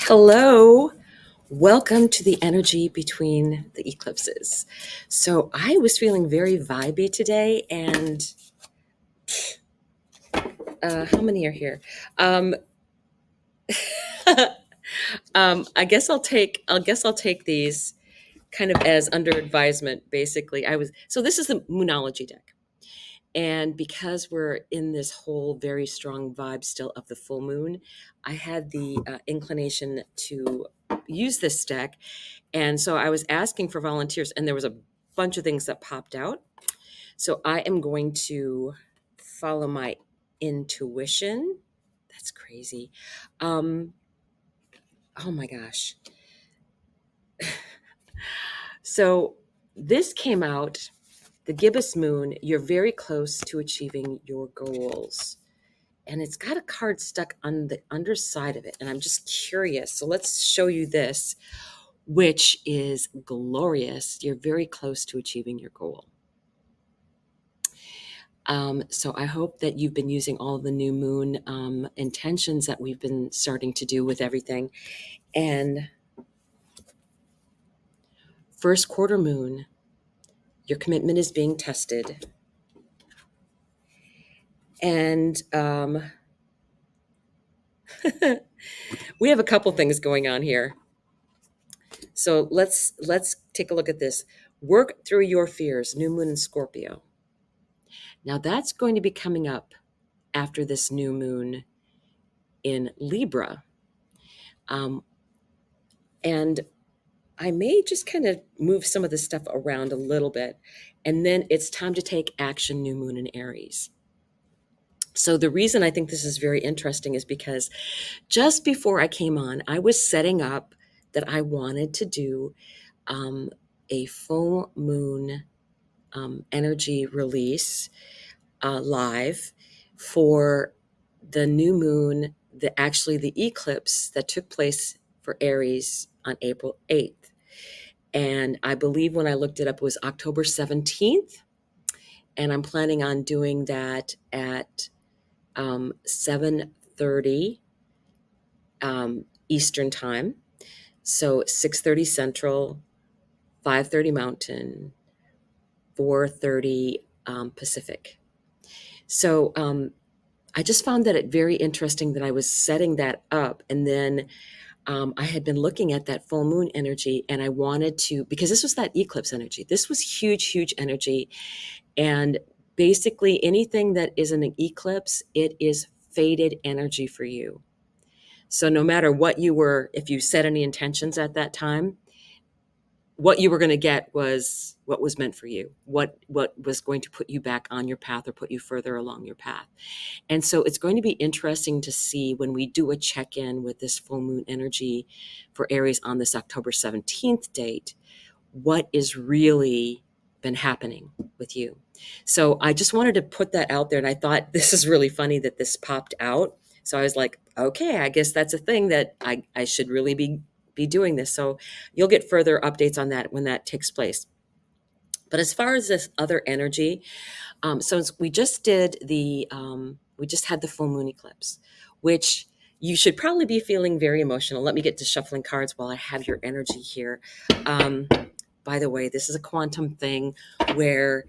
Hello, welcome to the energy between the eclipses. So I was feeling very vibey today, and how many are here? Um, I guess I'll take these kind of as under advisement. Basically, this is the Moonology deck, and because we're in this whole very strong vibe still of the full moon, I had the inclination to use this deck. And so I was asking for volunteers, and there was a bunch of things that popped out. So I am going to follow my intuition. That's crazy. Um, oh my gosh. So this came out, the gibbous moon, you're very close to achieving your goals. And it's got a card stuck on the underside of it. And I'm just curious. So let's show you this, which is glorious. You're very close to achieving your goal. So I hope that you've been using all the new moon intentions that we've been starting to do with everything. And first quarter moon, your commitment is being tested. And we have a couple things going on here. So let's take a look at this. Work through your fears, new moon in Scorpio. Now that's going to be coming up after this new moon in Libra. And I may just kind of move some of this stuff around a little bit. And then it's time to take action, new moon in Aries. So the reason I think this is very interesting is because just before I came on, I was setting up that I wanted to do a full moon energy release live for the new moon, the eclipse that took place for Aries on April 8th. And I believe when I looked it up, it was October 17th. And I'm planning on doing that at 7:30 Eastern time. So 6:30 Central, 5:30 Mountain, 4:30 Pacific. So I just found that it very interesting that I was setting that up. And then I had been looking at that full moon energy, and I wanted to, because this was that eclipse energy. This was huge, huge energy. And basically anything that is an eclipse, it is faded energy for you. So no matter what you were, if you set any intentions at that time, what you were going to get was what was meant for you, what was going to put you back on your path or put you further along your path. And so it's going to be interesting to see when we do a check-in with this full moon energy for Aries on this October 17th date, what is really been happening with you. So I just wanted to put that out there. And I thought this is really funny that this popped out. So I was like, okay, I guess that's a thing that I should really be doing this. So you'll get further updates on that when that takes place. But as far as this other energy, so we just did we just had the full moon eclipse, which you should probably be feeling very emotional. Let me get to shuffling cards while I have your energy here. By the way, this is a quantum thing where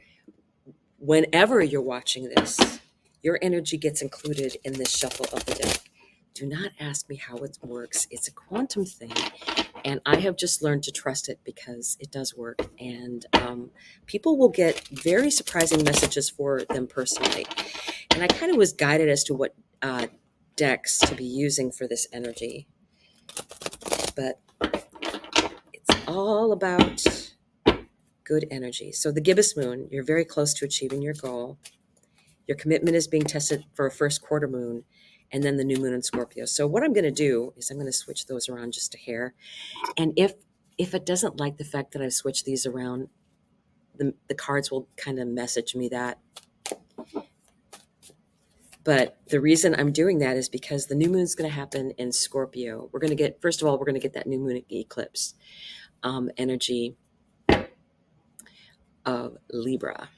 whenever you're watching this, your energy gets included in this shuffle of the deck. Do not ask me how it works. It's a quantum thing. And I have just learned to trust it because it does work. And people will get very surprising messages for them personally. And I kind of was guided as to what decks to be using for this energy. But it's all about good energy. So the gibbous moon, you're very close to achieving your goal. Your commitment is being tested for a first quarter moon, and then the new moon in Scorpio. So what I'm going to do is I'm going to switch those around just a hair. And if it doesn't like the fact that I've switched these around, the cards will kind of message me that. But the reason I'm doing that is because the new moon is going to happen in Scorpio. We're going to get, first of all, we're going to get that new moon eclipse energy of Libra.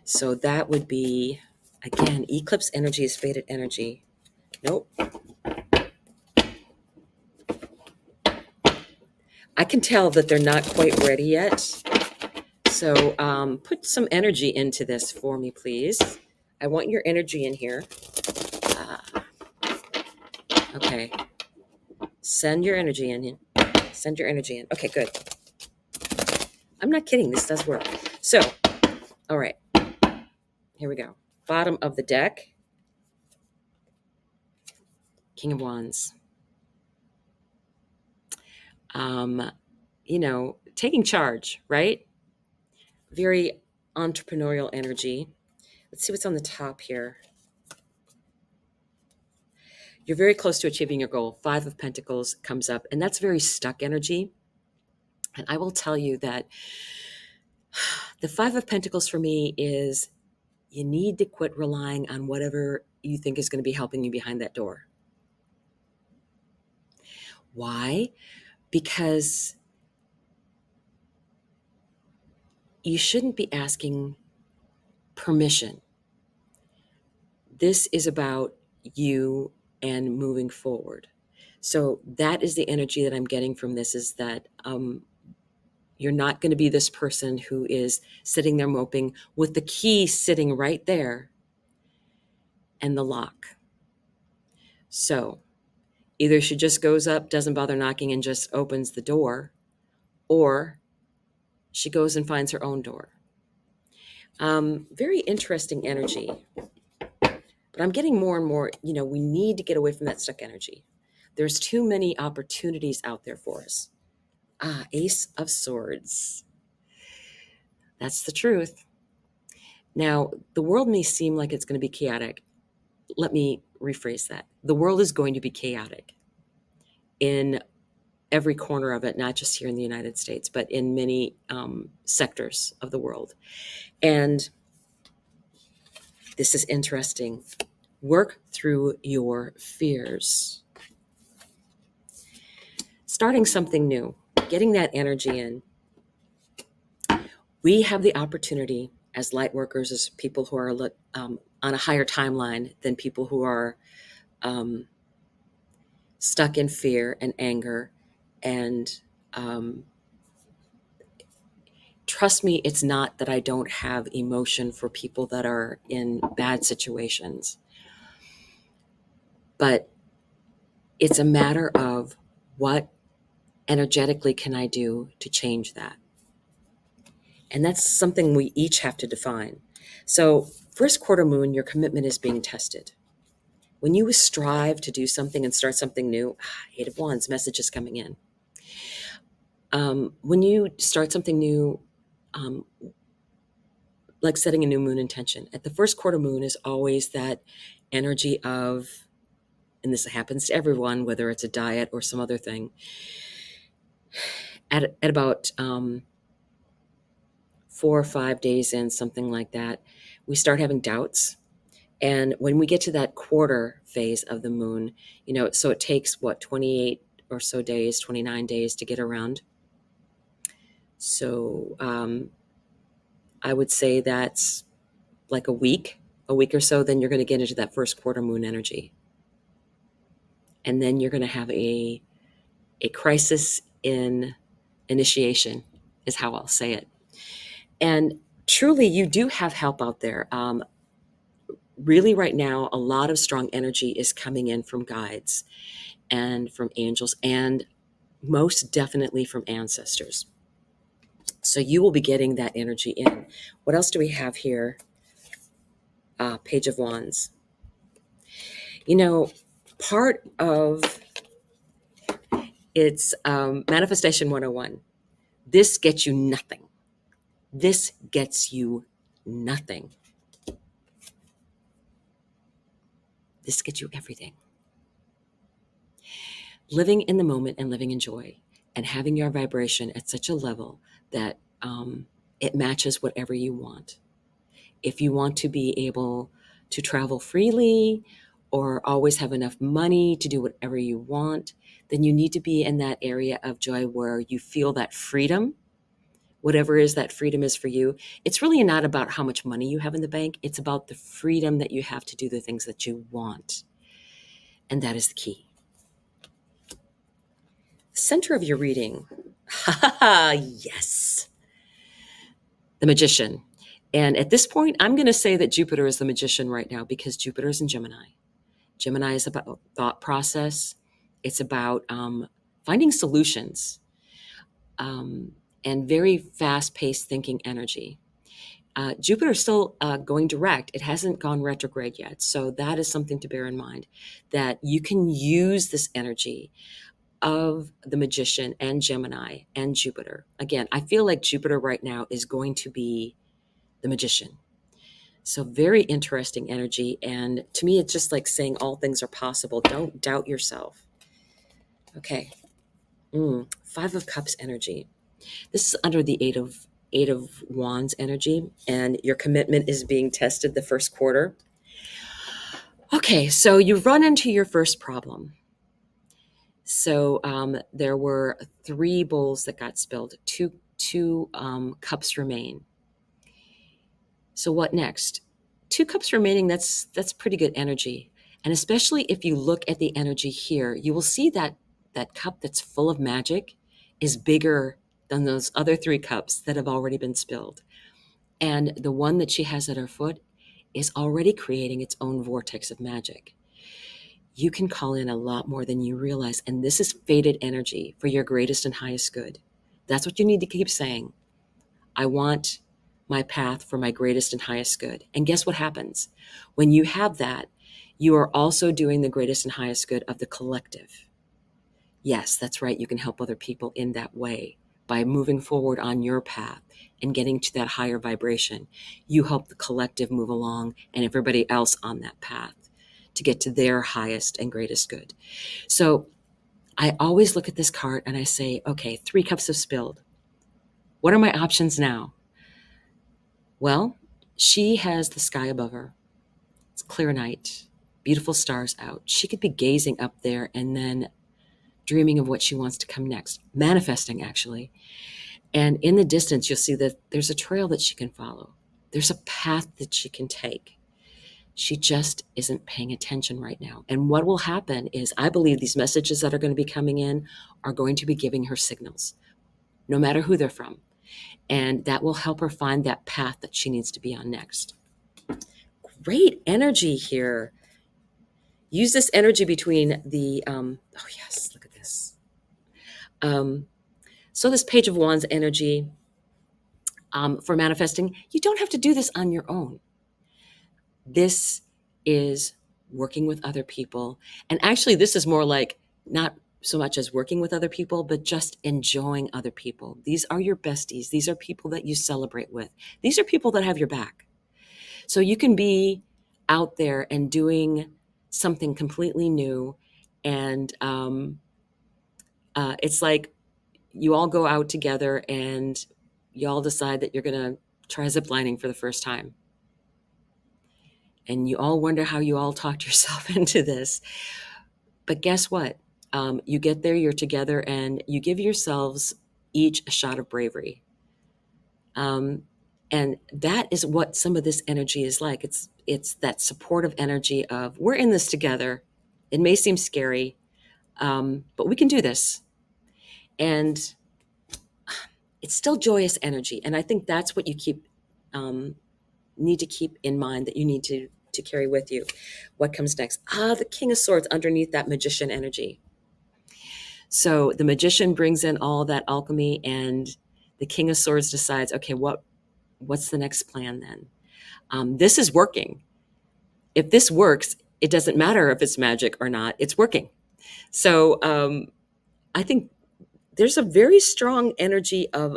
So that would be, again, eclipse energy is faded energy. Nope. I can tell that they're not quite ready yet. So put some energy into this for me, please. I want your energy in here. Okay. Send your energy in. Send your energy in. Okay, good. I'm not kidding. This does work. So, all right. Here we go. Bottom of the deck. King of Wands. Taking charge, right? Very entrepreneurial energy. Let's see what's on the top here. You're very close to achieving your goal. 5 of Pentacles comes up, and that's very stuck energy. And I will tell you that the 5 of Pentacles for me is you need to quit relying on whatever you think is going to be helping you behind that door. Why? Because you shouldn't be asking permission. This is about you and moving forward. So that is the energy that I'm getting from this, is that you're not going to be this person who is sitting there moping with the key sitting right there and the lock. So either she just goes up, doesn't bother knocking, and just opens the door, or she goes and finds her own door. Very interesting energy. But I'm getting more and more, we need to get away from that stuck energy. There's too many opportunities out there for us. Ace of Swords. That's the truth. Now, the world may seem like it's going to be chaotic. Let me rephrase that. The world is going to be chaotic in every corner of it, not just here in the United States, but in many sectors of the world. And this is interesting. Work through your fears. Starting something new, getting that energy in. We have the opportunity as light workers, as people who are on a higher timeline than people who are stuck in fear and anger. And trust me, it's not that I don't have emotion for people that are in bad situations. But it's a matter of what energetically can I do to change that? And that's something we each have to define. So first quarter moon, your commitment is being tested. When you strive to do something and start something new, 8 of Wands, message is coming in. When you start something new, like setting a new moon intention, at the first quarter moon is always that energy of, and this happens to everyone, whether it's a diet or some other thing, at about 4 or 5 days in, something like that, we start having doubts. And when we get to that quarter phase of the moon, so it takes 28 or so days, 29 days to get around. So I would say that's like a week or so, then you're going to get into that first quarter moon energy. And then you're going to have a crisis in initiation, is how I'll say it. And truly, you do have help out there. Really, right now, a lot of strong energy is coming in from guides and from angels, and most definitely from ancestors. So you will be getting that energy in. What else do we have here? Page of Wands. Part of it's Manifestation 101. This gets you nothing. This gets you nothing. This gets you everything. Living in the moment and living in joy and having your vibration at such a level that it matches whatever you want. If you want to be able to travel freely or always have enough money to do whatever you want, then you need to be in that area of joy where you feel that freedom, whatever is that freedom is for you. It's really not about how much money you have in the bank. It's about the freedom that you have to do the things that you want. And that is the key. Center of your reading, Yes, the Magician. And at this point, I'm going to say that Jupiter is the Magician right now because Jupiter is in Gemini. Gemini is about thought process. It's about finding solutions um, and very fast-paced thinking energy. Jupiter is still going direct. It hasn't gone retrograde yet. So that is something to bear in mind, that you can use this energy of the Magician and Gemini and Jupiter. Again, I feel like Jupiter right now is going to be the Magician. So very interesting energy. And to me, it's just like saying all things are possible. Don't doubt yourself. Okay. Five of Cups energy. This is under the Eight of Wands energy, and your commitment is being tested the first quarter. Okay, so you run into your first problem. So there were 3 bowls that got spilled. Two cups remain. So what next? 2 cups remaining. That's pretty good energy, and especially if you look at the energy here, you will see that that cup that's full of magic is bigger than those other 3 cups that have already been spilled. And the one that she has at her foot is already creating its own vortex of magic. You can call in a lot more than you realize. And this is fated energy for your greatest and highest good. That's what you need to keep saying. I want my path for my greatest and highest good. And guess what happens? When you have that, you are also doing the greatest and highest good of the collective. Yes, that's right. You can help other people in that way by moving forward on your path and getting to that higher vibration. You help the collective move along and everybody else on that path to get to their highest and greatest good. So I always look at this card and I say, okay, 3 cups have spilled. What are my options now? Well, she has the sky above her. It's clear night, beautiful stars out. She could be gazing up there and then dreaming of what she wants to come next, manifesting actually. And in the distance, you'll see that there's a trail that she can follow. There's a path that she can take. She just isn't paying attention right now. And what will happen is, I believe these messages that are going to be coming in are going to be giving her signals, no matter who they're from. And that will help her find that path that she needs to be on next. Great energy here. Use this energy between the, oh yes, look at this. So this Page of Wands energy for manifesting, you don't have to do this on your own. This is working with other people. And actually, this is more like not so much as working with other people, but just enjoying other people. These are your besties. These are people that you celebrate with. These are people that have your back. So you can be out there and doing something completely new. And it's like you all go out together and you all decide that you're going to try ziplining for the first time. And you all wonder how you all talked yourself into this. But guess what? You get there, you're together, and you give yourselves each a shot of bravery. And that is what some of this energy is like. It's that supportive energy of, we're in this together. It may seem scary, but we can do this. And it's still joyous energy. And I think that's what you need to keep in mind, that you need to carry with you. What comes next? The King of Swords underneath that Magician energy. So the Magician brings in all that alchemy, and the King of Swords decides, okay, what's the next plan then? This is working. If this works, it doesn't matter if it's magic or not, it's working. So I think there's a very strong energy of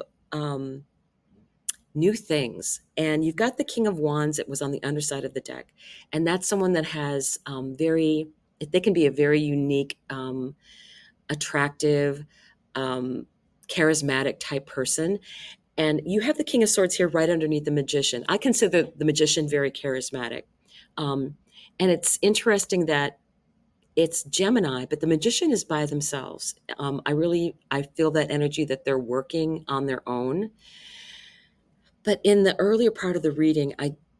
new things. And you've got the King of Wands. It was on the underside of the deck. And that's someone that has they can be a very unique, attractive, charismatic type person. And you have the King of Swords here right underneath the Magician. I consider the Magician very charismatic. And it's interesting that it's Gemini, but the Magician is by themselves. I feel that energy that they're working on their own. But in the earlier part of the reading,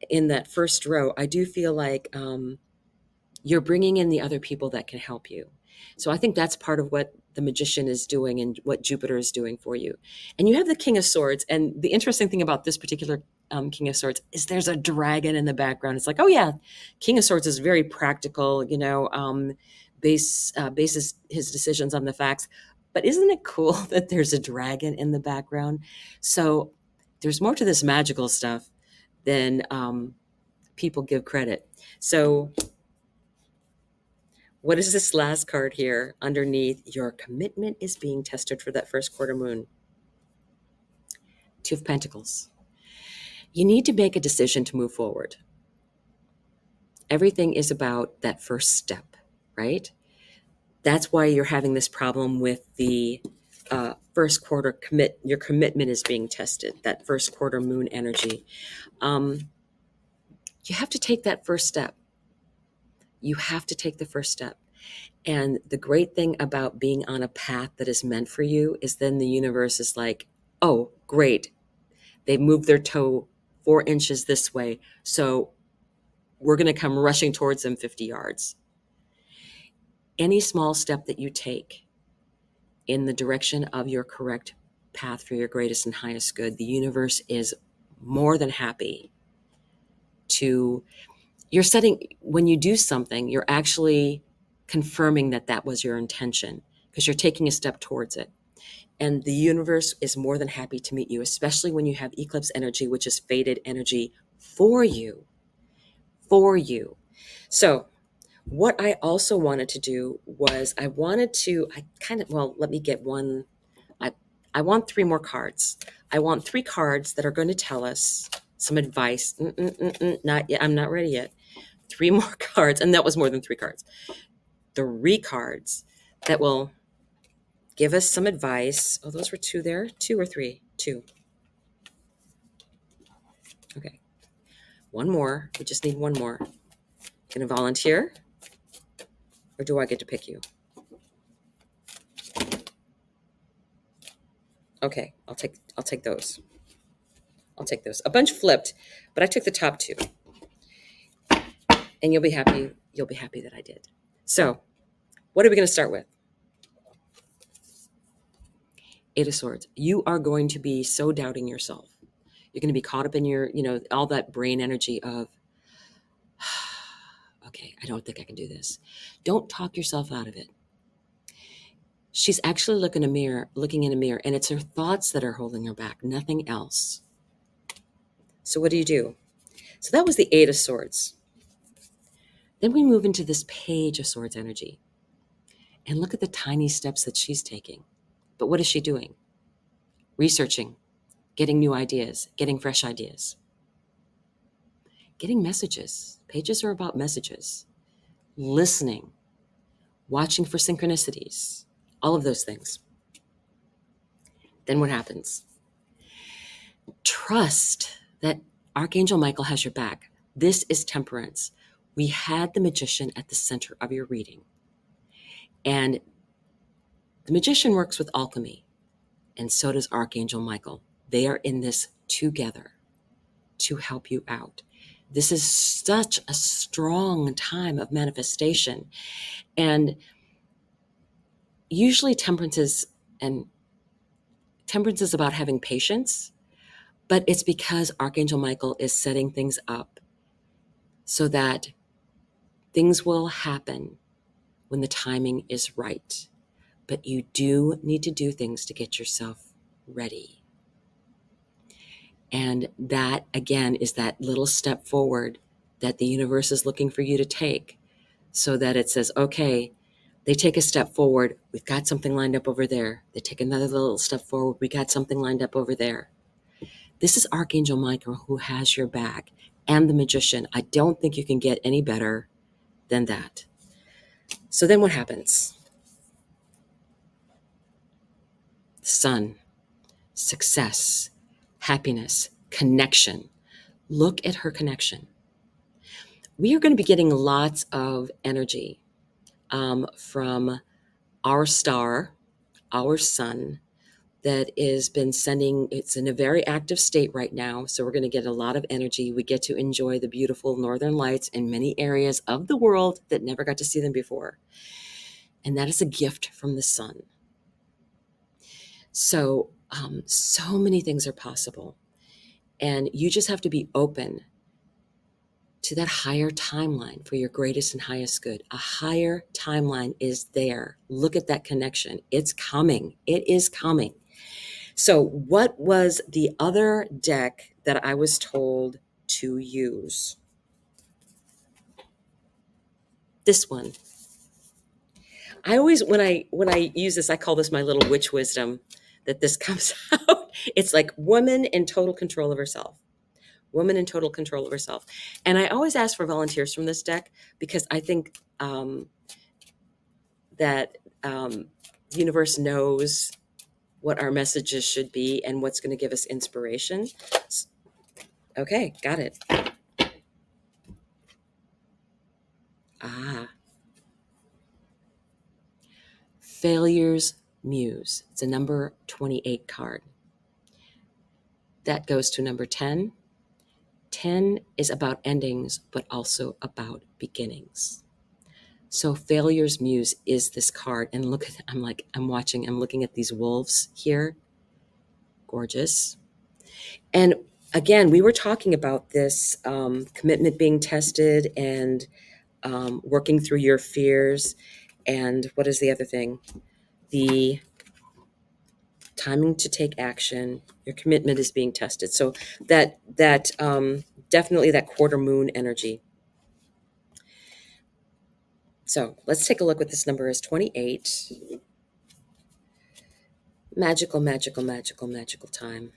in that first row, I do feel like you're bringing in the other people that can help you. So I think that's part of what the Magician is doing and what Jupiter is doing for you. And you have the King of Swords. And the interesting thing about this particular King of Swords is there's a dragon in the background. It's like, oh yeah, King of Swords is very practical, bases his decisions on the facts. But isn't it cool that there's a dragon in the background? So there's more to this magical stuff than people give credit. So what is this last card here underneath? Your commitment is being tested for that first quarter moon. Two of Pentacles. You need to make a decision to move forward. Everything is about that first step, right? That's why you're having this problem with the first quarter your commitment is being tested, that first quarter moon energy. You have to take that first step. You have to take the first step. And the great thing about being on a path that is meant for you is then the universe is like, oh, great. They've moved their toe 4 inches this way. So we're going to come rushing towards them 50 yards. Any small step that you take in the direction of your correct path for your greatest and highest good, the universe is more than happy to, when you do something, you're actually confirming that that was your intention because you're taking a step towards it. And the universe is more than happy to meet you, especially when you have eclipse energy, which is fated energy for you. So what I also wanted to do was let me get one. I want 3 more cards. I want 3 cards that are going to tell us some advice. Not yet. I'm not ready yet. 3 more cards. And that was more than 3 cards. 3 cards that will give us some advice. Oh, those were 2 there. 2 or 3? 2. Okay. 1 more. We just need 1 more. Going to volunteer? Or do I get to pick you? Okay, I'll take those. I'll take those. A bunch flipped, but I took the top 2. And you'll be happy that I did. So, what are we going to start with? 8 of Swords. You are going to be so doubting yourself. You're going to be caught up in your, all that brain energy of, okay, I don't think I can do this. Don't talk yourself out of it. She's actually looking in a mirror, and it's her thoughts that are holding her back, nothing else. So what do? So that was the 8 of Swords. Then we move into this Page of Swords energy. And look at the tiny steps that she's taking. But what is she doing? Researching, getting new ideas, getting fresh ideas, getting messages. Pages are about messages. Listening, watching for synchronicities, all of those things. Then what happens? Trust that Archangel Michael has your back. This is Temperance. We had the Magician at the center of your reading. And the Magician works with Alchemy, and so does Archangel Michael. They are in this together to help you out. This is such a strong time of manifestation. And usually temperance is about having patience, but it's because Archangel Michael is setting things up so that things will happen when the timing is right. But you do need to do things to get yourself ready. And that, again, is that little step forward that the universe is looking for you to take so that it says, okay, they take a step forward. We've got something lined up over there. They take another little step forward. We got something lined up over there. This is Archangel Michael who has your back, and the Magician. I don't think you can get any better than that. So then what happens? Sun, success, happiness, connection. Look at her connection. We are going to be getting lots of energy from our star, our sun, that has been it's in a very active state right now. So we're going to get a lot of energy. We get to enjoy the beautiful northern lights in many areas of the world that never got to see them before. And that is a gift from the sun. So, so many things are possible. And you just have to be open to that higher timeline for your greatest and highest good. A higher timeline is there. Look at that connection. It's coming. It is coming. So, what was the other deck that I was told to use? This one. I always, when I use this, I call this my little witch wisdom, that this comes out. It's like woman in total control of herself. Woman in total control of herself. And I always ask for volunteers from this deck because I think that the universe knows what our messages should be and what's going to give us inspiration. Okay, got it. Ah, Failure's Muse. It's a number 28 card. That goes to number 10. 10 is about endings, but also about beginnings. So Failure's Muse is this card. And look at, I'm looking at these wolves here. Gorgeous. And again, we were talking about this commitment being tested and working through your fears. And what is the other thing? The timing to take action. Your commitment is being tested. So that definitely that quarter moon energy. So let's take a look what this number is. 28. Magical, magical, magical, magical time.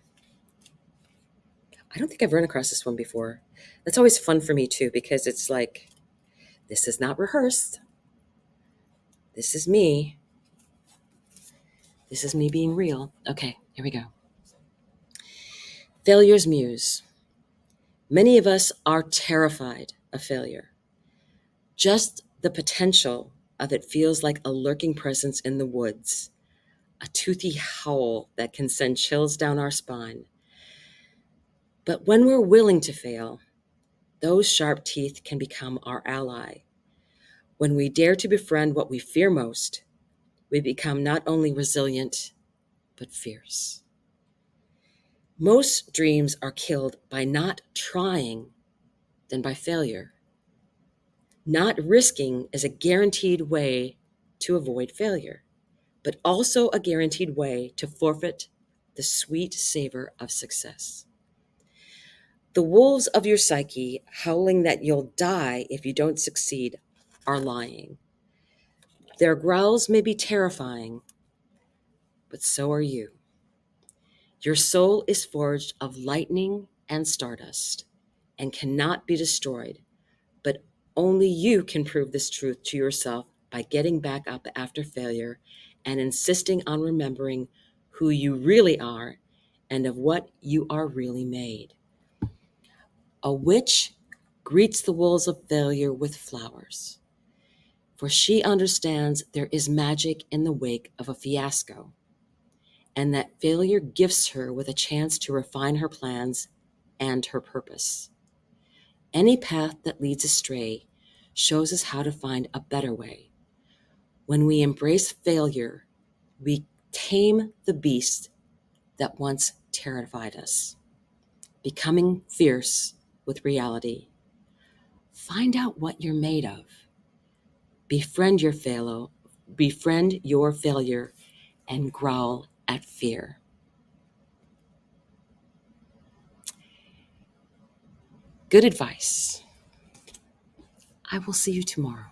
I don't think I've run across this one before. That's always fun for me too, because it's like, this is not rehearsed. This is me. This is me being real. Okay, here we go. Failure's Muse. Many of us are terrified of failure. Just the potential of it feels like a lurking presence in the woods, a toothy howl that can send chills down our spine. But when we're willing to fail, those sharp teeth can become our ally. When we dare to befriend what we fear most, we become not only resilient, but fierce. Most dreams are killed by not trying than by failure. Not risking is a guaranteed way to avoid failure, but also a guaranteed way to forfeit the sweet savor of success. The wolves of your psyche, howling that you'll die if you don't succeed, are lying. Their growls may be terrifying, but so are you. Your soul is forged of lightning and stardust and cannot be destroyed, but only you can prove this truth to yourself by getting back up after failure and insisting on remembering who you really are and of what you are really made. A witch greets the wolves of failure with flowers, for she understands there is magic in the wake of a fiasco, and that failure gifts her with a chance to refine her plans and her purpose. Any path that leads astray shows us how to find a better way. When we embrace failure, we tame the beast that once terrified us, becoming fierce with reality. Find out what you're made of. Befriend your failure, and growl at fear. Good advice. I will see you tomorrow.